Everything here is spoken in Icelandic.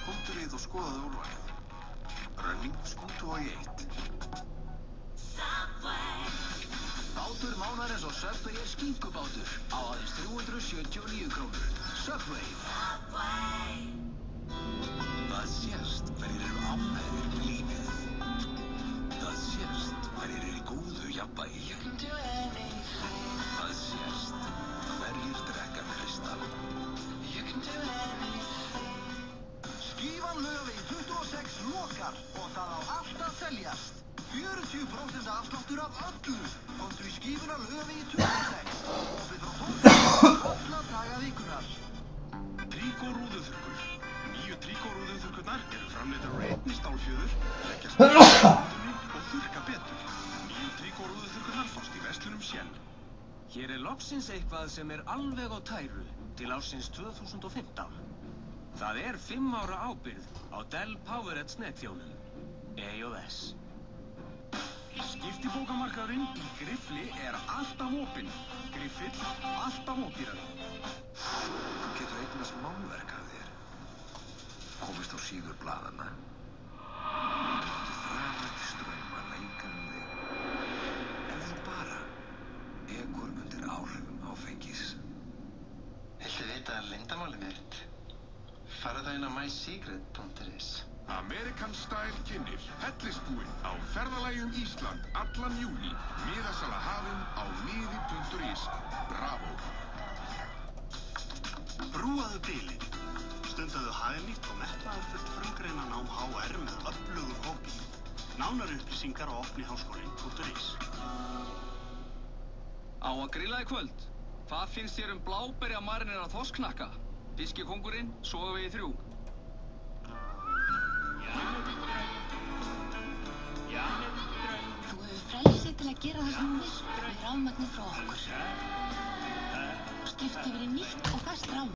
Komdu við og skoðaðu úrvalið. Running, Skútuvogi 1. Bátur mánaðarins á Subway skinkubátur á aðeins 379 krónur. Subway. Það sést hverjir eru ánægðir með lífið. Það sést hverjir eru í góðu jafnvægi. Það sést hverjir drekka kristall. Skífan Laugavegi 26 lokar og það á allt að seljast. 40% afsláttur af öllu. Komdu í skífuna Laugavegi 26 og við frá 12 alla daga vikunar. Tríkó rúðuþurrkur. 9 tríkó rúðuþurrkurnar eru framleiddar úr einni stálfjöður, leggjast niður í rúðunni og þurrka betur. 9 tríkó rúðuþurrkurnar fást í verslunum Shell. Hér er loksins eitthvað sem er alveg á tæru til ársins 2015. Það er 5 ára ábyrgð á Dell PowerEdge netþjónum, EOS. Skiptibókamarkaðurinn í Griffli er alltaf opinn. Griffill, alltaf ódýrari. Þú getur eignast málverk af þér. Komist á síður blaðanna. Þú þrafa í strauma leika þig. Ef þú bara ekur undir áhrifum áfengis. Viltu vita leyndarmálið mitt? Farðu inn á mysecret.is. American Style kynnir Hellisbúinn á ferðalagi Ísland allan júní. Miðasala hafin á miði.is. Bravo! Brúaðu bilið. Stundaðu hagnýtt og metnaðarfullt frumgreinanám HR með öflugum hópi. Nánari upplýsingar á opniháskólinn.is. Á að grilla í kvöld. Hvað finnst þér bláberja marinera þorskknakka? Fiskikóngurinn, Sogavegi 3. Þú hefur frelsi til að gera það sem þú vilt með rafmagni frá okkur. Skipt yfir í nýtt og fast rafmagn.